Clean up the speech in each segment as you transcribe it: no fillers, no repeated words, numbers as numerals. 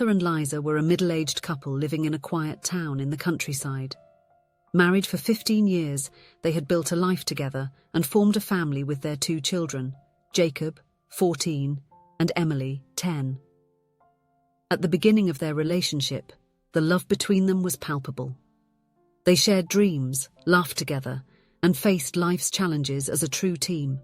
Arthur and Liza were a middle-aged couple living in a quiet town in the countryside. Married for 15 years, they had built a life together and formed a family with their 2 children, Jacob, 14, and Emily, 10. At the beginning of their relationship, the love between them was palpable. They shared dreams, laughed together, and faced life's challenges as a true team.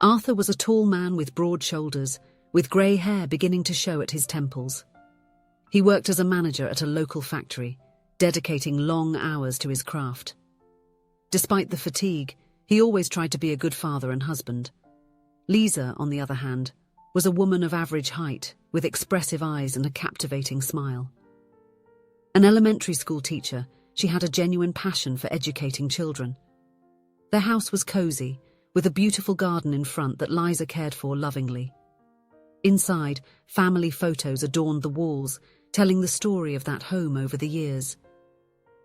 Arthur was a tall man with broad shoulders, with grey hair beginning to show at his temples. He worked as a manager at a local factory, dedicating long hours to his craft. Despite the fatigue, he always tried to be a good father and husband. Liza, on the other hand, was a woman of average height, with expressive eyes and a captivating smile. An elementary school teacher, she had a genuine passion for educating children. Their house was cozy, with a beautiful garden in front that Liza cared for lovingly. Inside, family photos adorned the walls, telling the story of that home over the years.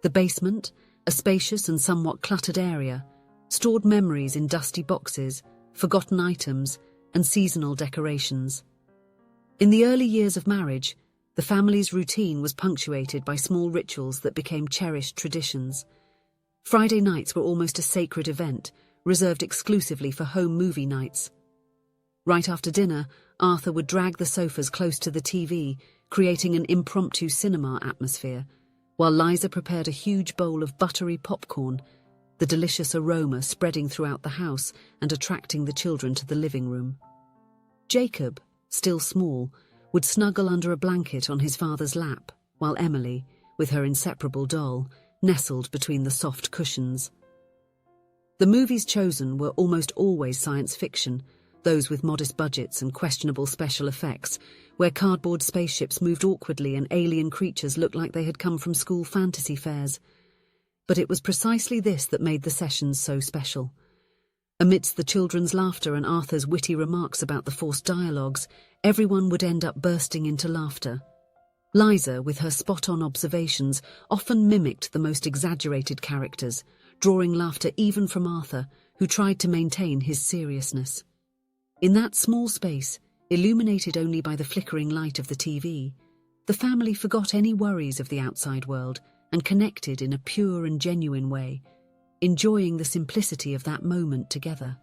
The basement, a spacious and somewhat cluttered area, stored memories in dusty boxes, forgotten items, and seasonal decorations. In the early years of marriage, the family's routine was punctuated by small rituals that became cherished traditions. Friday nights were almost a sacred event, reserved exclusively for home movie nights. Right after dinner, Arthur would drag the sofas close to the TV, creating an impromptu cinema atmosphere, while Liza prepared a huge bowl of buttery popcorn, the delicious aroma spreading throughout the house and attracting the children to the living room. Jacob, still small, would snuggle under a blanket on his father's lap, while Emily, with her inseparable doll, nestled between the soft cushions. The movies chosen were almost always science fiction, those with modest budgets and questionable special effects, where cardboard spaceships moved awkwardly and alien creatures looked like they had come from school fantasy fairs. But it was precisely this that made the sessions so special. Amidst the children's laughter and Arthur's witty remarks about the forced dialogues, everyone would end up bursting into laughter. Liza, with her spot-on observations, often mimicked the most exaggerated characters, drawing laughter even from Arthur, who tried to maintain his seriousness. In that small space, illuminated only by the flickering light of the TV, the family forgot any worries of the outside world and connected in a pure and genuine way, enjoying the simplicity of that moment together.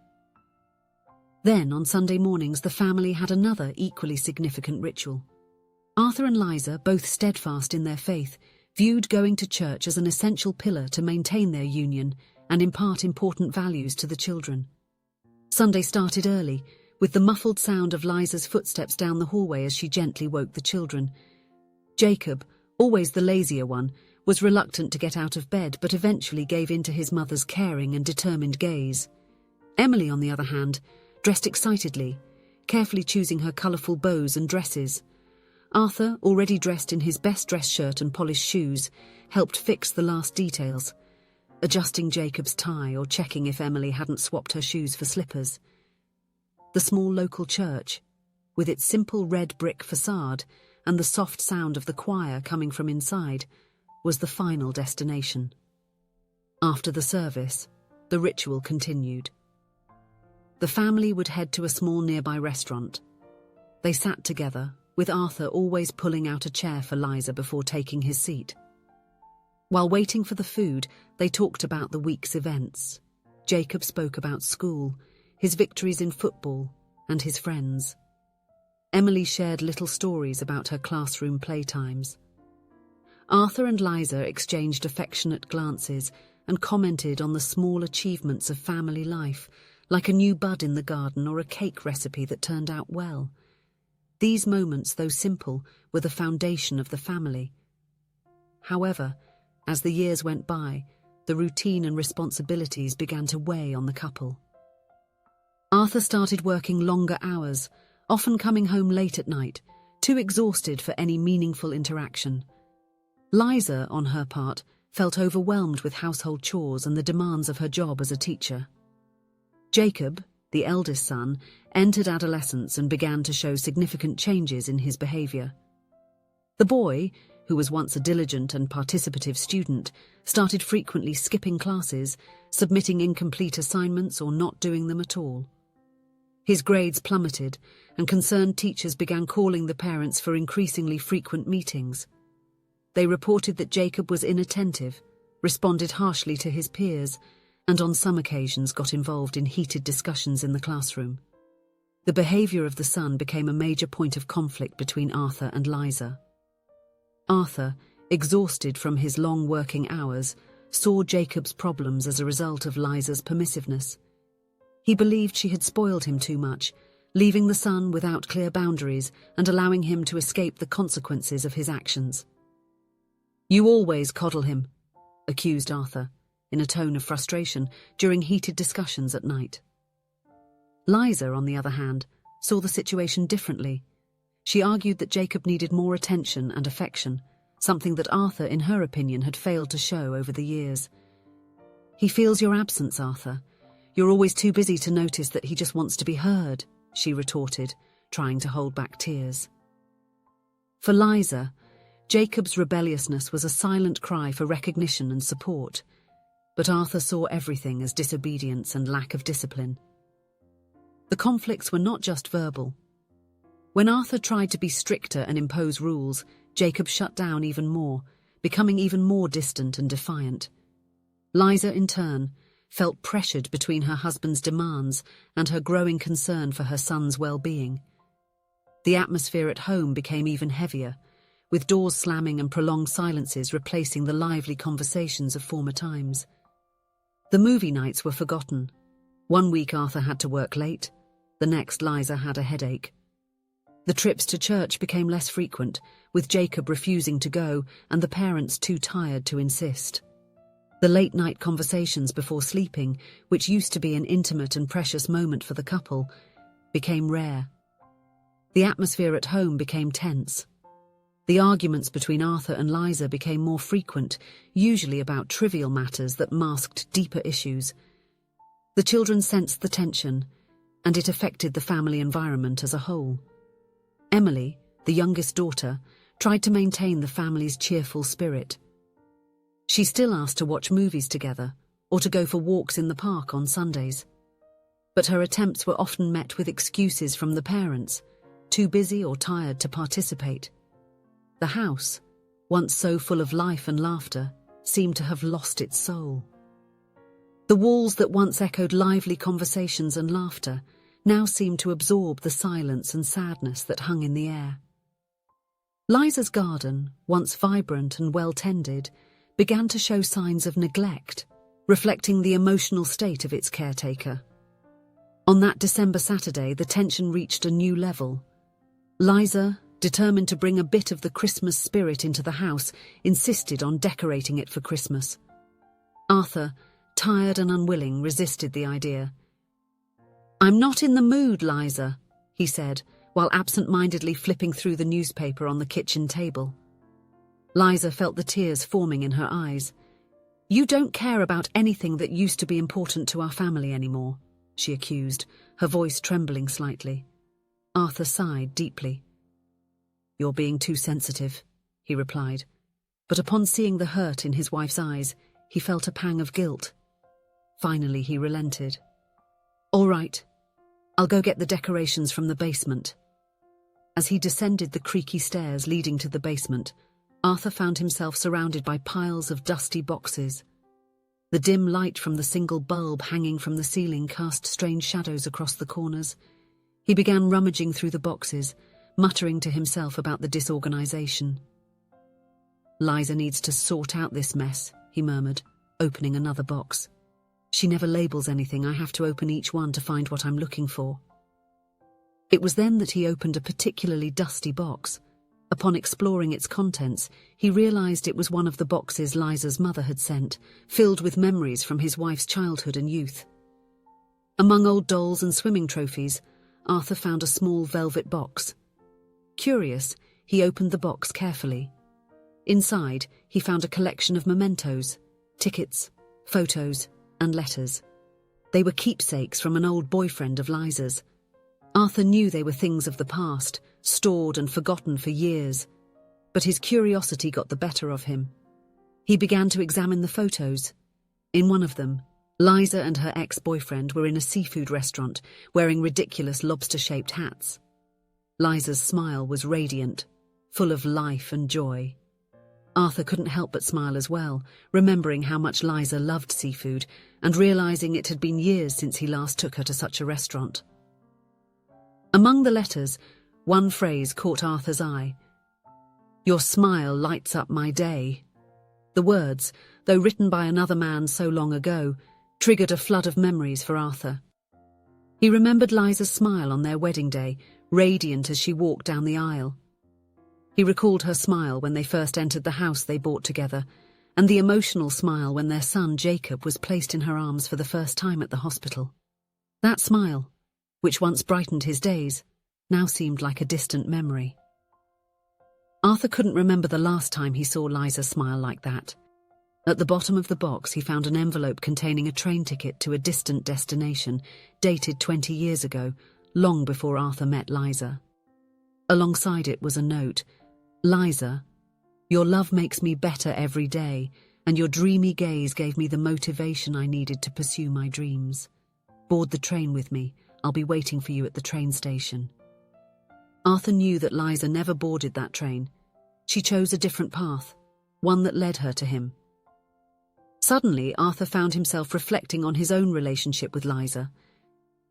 Then, on Sunday mornings, the family had another equally significant ritual. Arthur and Liza, both steadfast in their faith, viewed going to church as an essential pillar to maintain their union and impart important values to the children. Sunday started early, with the muffled sound of Liza's footsteps down the hallway as she gently woke the children. Jacob, always the lazier one, was reluctant to get out of bed but eventually gave in to his mother's caring and determined gaze. Emily, on the other hand, dressed excitedly, carefully choosing her colourful bows and dresses. Arthur, already dressed in his best dress shirt and polished shoes, helped fix the last details, adjusting Jacob's tie or checking if Emily hadn't swapped her shoes for slippers. The small local church, with its simple red brick facade and the soft sound of the choir coming from inside, was the final destination. After the service, the ritual continued. The family would head to a small nearby restaurant. They sat together, with Arthur always pulling out a chair for Liza before taking his seat. While waiting for the food, they talked about the week's events. Jacob spoke about school, his victories in football, and his friends. Emily shared little stories about her classroom playtimes. Arthur and Liza exchanged affectionate glances and commented on the small achievements of family life, like a new bud in the garden or a cake recipe that turned out well. These moments, though simple, were the foundation of the family. However, as the years went by, the routine and responsibilities began to weigh on the couple. Arthur started working longer hours, often coming home late at night, too exhausted for any meaningful interaction. Liza, on her part, felt overwhelmed with household chores and the demands of her job as a teacher. Jacob, the eldest son, entered adolescence and began to show significant changes in his behaviour. The boy, who was once a diligent and participative student, started frequently skipping classes, submitting incomplete assignments or not doing them at all. His grades plummeted, and concerned teachers began calling the parents for increasingly frequent meetings. They reported that Jacob was inattentive, responded harshly to his peers, and on some occasions got involved in heated discussions in the classroom. The behaviour of the son became a major point of conflict between Arthur and Liza. Arthur, exhausted from his long working hours, saw Jacob's problems as a result of Liza's permissiveness. He believed she had spoiled him too much, leaving the son without clear boundaries and allowing him to escape the consequences of his actions. "You always coddle him," accused Arthur, in a tone of frustration, during heated discussions at night. Liza, on the other hand, saw the situation differently. She argued that Jacob needed more attention and affection, something that Arthur, in her opinion, had failed to show over the years. "He feels your absence, Arthur. You're always too busy to notice that he just wants to be heard," she retorted, trying to hold back tears. For Liza, Jacob's rebelliousness was a silent cry for recognition and support, but Arthur saw everything as disobedience and lack of discipline. The conflicts were not just verbal. When Arthur tried to be stricter and impose rules, Jacob shut down even more, becoming even more distant and defiant. Liza, in turn, felt pressured between her husband's demands and her growing concern for her son's well-being. The atmosphere at home became even heavier, with doors slamming and prolonged silences replacing the lively conversations of former times. The movie nights were forgotten. One week Arthur had to work late, the next Liza had a headache. The trips to church became less frequent, with Jacob refusing to go and the parents too tired to insist. The late-night conversations before sleeping, which used to be an intimate and precious moment for the couple, became rare. The atmosphere at home became tense. The arguments between Arthur and Liza became more frequent, usually about trivial matters that masked deeper issues. The children sensed the tension, and it affected the family environment as a whole. Emily, the youngest daughter, tried to maintain the family's cheerful spirit. She still asked to watch movies together or to go for walks in the park on Sundays. But her attempts were often met with excuses from the parents, too busy or tired to participate. The house, once so full of life and laughter, seemed to have lost its soul. The walls that once echoed lively conversations and laughter now seemed to absorb the silence and sadness that hung in the air. Liza's garden, once vibrant and well-tended, began to show signs of neglect, reflecting the emotional state of its caretaker. On that December Saturday, the tension reached a new level. Liza, determined to bring a bit of the Christmas spirit into the house, insisted on decorating it for Christmas. Arthur, tired and unwilling, resisted the idea. "I'm not in the mood, Liza," he said, while absent-mindedly flipping through the newspaper on the kitchen table. Liza felt the tears forming in her eyes. "You don't care about anything that used to be important to our family anymore," she accused, her voice trembling slightly. Arthur sighed deeply. "You're being too sensitive," he replied, but upon seeing the hurt in his wife's eyes, he felt a pang of guilt. Finally, he relented. "All right, I'll go get the decorations from the basement." As he descended the creaky stairs leading to the basement, Arthur found himself surrounded by piles of dusty boxes. The dim light from the single bulb hanging from the ceiling cast strange shadows across the corners. He began rummaging through the boxes, muttering to himself about the disorganization. "Liza needs to sort out this mess," he murmured, opening another box. "She never labels anything. I have to open each one to find what I'm looking for." It was then that he opened a particularly dusty box. Upon exploring its contents, he realized it was one of the boxes Liza's mother had sent, filled with memories from his wife's childhood and youth. Among old dolls and swimming trophies, Arthur found a small velvet box. Curious, he opened the box carefully. Inside, he found a collection of mementos, tickets, photos, and letters. They were keepsakes from an old boyfriend of Liza's. Arthur knew they were things of the past, stored and forgotten for years, but his curiosity got the better of him. He began to examine the photos. In one of them, Liza and her ex-boyfriend were in a seafood restaurant, wearing ridiculous lobster-shaped hats. Liza's smile was radiant, full of life and joy. Arthur couldn't help but smile as well, remembering how much Liza loved seafood and realizing it had been years since he last took her to such a restaurant. Among the letters, one phrase caught Arthur's eye. "Your smile lights up my day." The words, though written by another man so long ago, triggered a flood of memories for Arthur. He remembered Liza's smile on their wedding day, radiant as she walked down the aisle. He recalled her smile when they first entered the house they bought together, and the emotional smile when their son Jacob was placed in her arms for the first time at the hospital. That smile, which once brightened his days, now seemed like a distant memory. Arthur couldn't remember the last time he saw Liza smile like that. At the bottom of the box he found an envelope containing a train ticket to a distant destination, dated 20 years ago, long before Arthur met Liza. Alongside it was a note. "Liza, your love makes me better every day, and your dreamy gaze gave me the motivation I needed to pursue my dreams. Board the train with me. I'll be waiting for you at the train station." Arthur knew that Liza never boarded that train. She chose a different path, one that led her to him. Suddenly, Arthur found himself reflecting on his own relationship with Liza.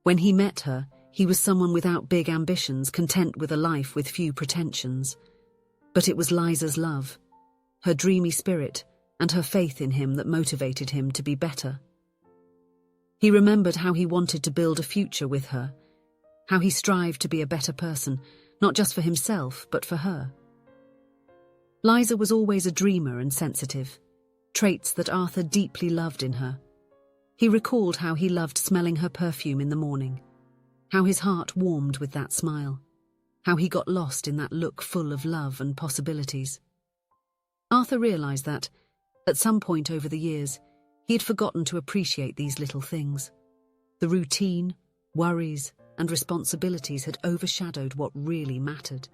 When he met her, he was someone without big ambitions, content with a life with few pretensions. But it was Liza's love, her dreamy spirit, and her faith in him that motivated him to be better. He remembered how he wanted to build a future with her, how he strived to be a better person, not just for himself, but for her. Liza was always a dreamer and sensitive, traits that Arthur deeply loved in her. He recalled how he loved smelling her perfume in the morning, how his heart warmed with that smile, how he got lost in that look full of love and possibilities. Arthur realized that, at some point over the years, he had forgotten to appreciate these little things. The routine, worries, and responsibilities had overshadowed what really mattered.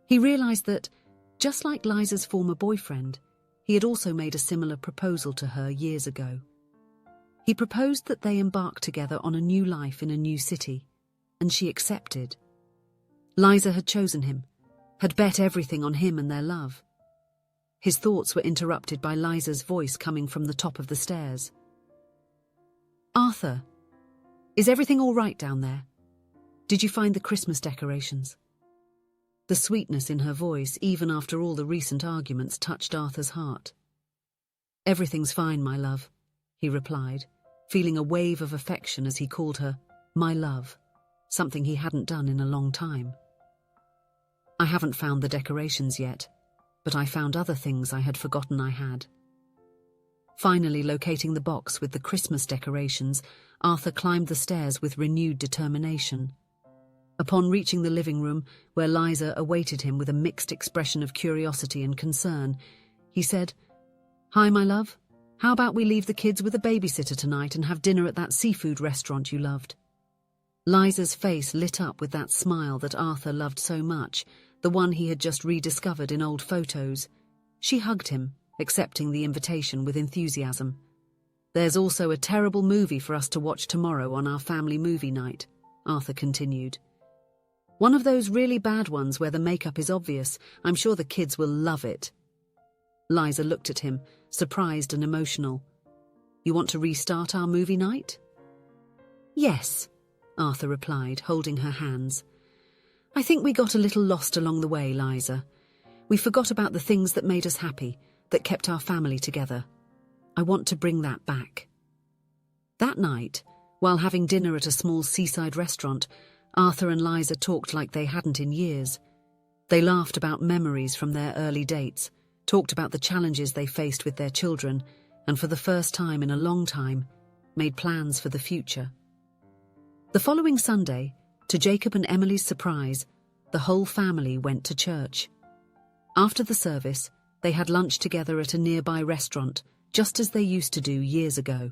He realized that, just like Liza's former boyfriend, he had also made a similar proposal to her years ago. He proposed that they embark together on a new life in a new city, and she accepted. Liza had chosen him, had bet everything on him and their love. His thoughts were interrupted by Liza's voice coming from the top of the stairs. "Arthur, is everything all right down there? Did you find the Christmas decorations?" The sweetness in her voice, even after all the recent arguments, touched Arthur's heart. "Everything's fine, my love," he replied, feeling a wave of affection as he called her "my love," something he hadn't done in a long time. "I haven't found the decorations yet, but I found other things I had forgotten I had." Finally locating the box with the Christmas decorations, Arthur climbed the stairs with renewed determination. Upon reaching the living room, where Liza awaited him with a mixed expression of curiosity and concern, he said, "Hi, my love. How about we leave the kids with a babysitter tonight and have dinner at that seafood restaurant you loved?" Liza's face lit up with that smile that Arthur loved so much, the one he had just rediscovered in old photos. She hugged him, accepting the invitation with enthusiasm. "There's also a terrible movie for us to watch tomorrow on our family movie night," Arthur continued. "One of those really bad ones where the makeup is obvious. I'm sure the kids will love it." Liza looked at him, surprised and emotional. "You want to restart our movie night?" "Yes," Arthur replied, holding her hands. "I think we got a little lost along the way, Liza. We forgot about the things that made us happy, that kept our family together. I want to bring that back." That night, while having dinner at a small seaside restaurant, Arthur and Liza talked like they hadn't in years. They laughed about memories from their early dates, talked about the challenges they faced with their children, and for the first time in a long time, made plans for the future. The following Sunday, to Jacob and Emily's surprise, the whole family went to church. After the service, they had lunch together at a nearby restaurant, just as they used to do years ago.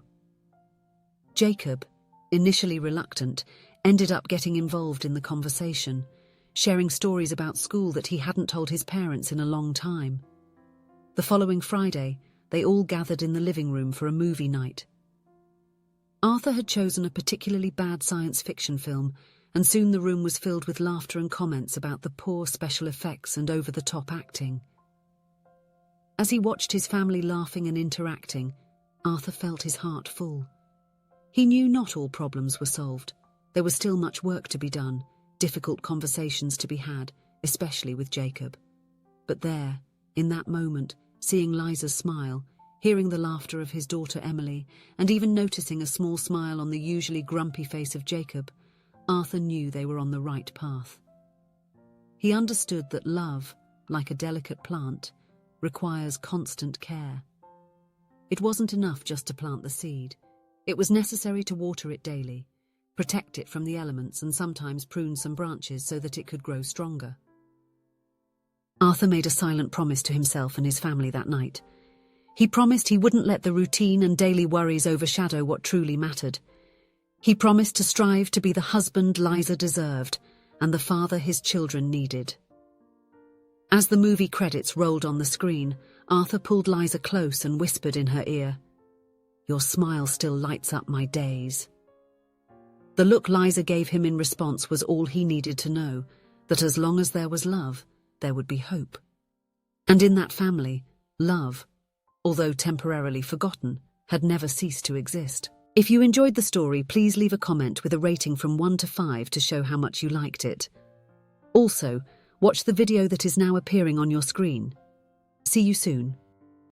Jacob, initially reluctant, ended up getting involved in the conversation, sharing stories about school that he hadn't told his parents in a long time. The following Friday, they all gathered in the living room for a movie night. Arthur had chosen a particularly bad science fiction film, and soon the room was filled with laughter and comments about the poor special effects and over-the-top acting. As he watched his family laughing and interacting, Arthur felt his heart full. He knew not all problems were solved. There was still much work to be done, difficult conversations to be had, especially with Jacob. But there, in that moment, seeing Liza's smile, hearing the laughter of his daughter Emily, and even noticing a small smile on the usually grumpy face of Jacob, Arthur knew they were on the right path. He understood that love, like a delicate plant, requires constant care. It wasn't enough just to plant the seed. It was necessary to water it daily, protect it from the elements, and sometimes prune some branches so that it could grow stronger. Arthur made a silent promise to himself and his family that night. He promised he wouldn't let the routine and daily worries overshadow what truly mattered. He promised to strive to be the husband Liza deserved and the father his children needed. As the movie credits rolled on the screen, Arthur pulled Liza close and whispered in her ear, "Your smile still lights up my days." The look Liza gave him in response was all he needed to know, that as long as there was love, there would be hope. And in that family, love, although temporarily forgotten, had never ceased to exist. If you enjoyed the story, please leave a comment with a rating from 1 to 5 to show how much you liked it. Also, watch the video that is now appearing on your screen. See you soon.